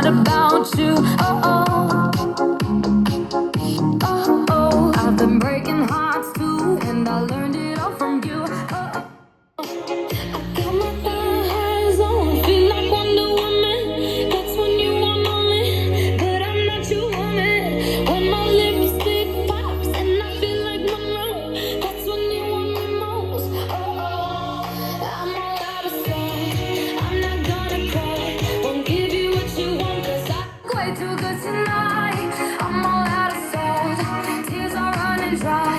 thought about you. Oh, oh, oh. I've been breaking hearts too, and I learned it all from you. Oh, oh. Got my thighs on, feel like Wonder Woman. That's when you want only, but I'm not your woman. When my lipstick pops and I feel like Monroe, that's when you want me most. Oh, oh, I'm all out of sight. I'm not gonna cry. Won't give you what you want, 'cause I'm way too good tonight. I'm all out of salt. Tears are running dry.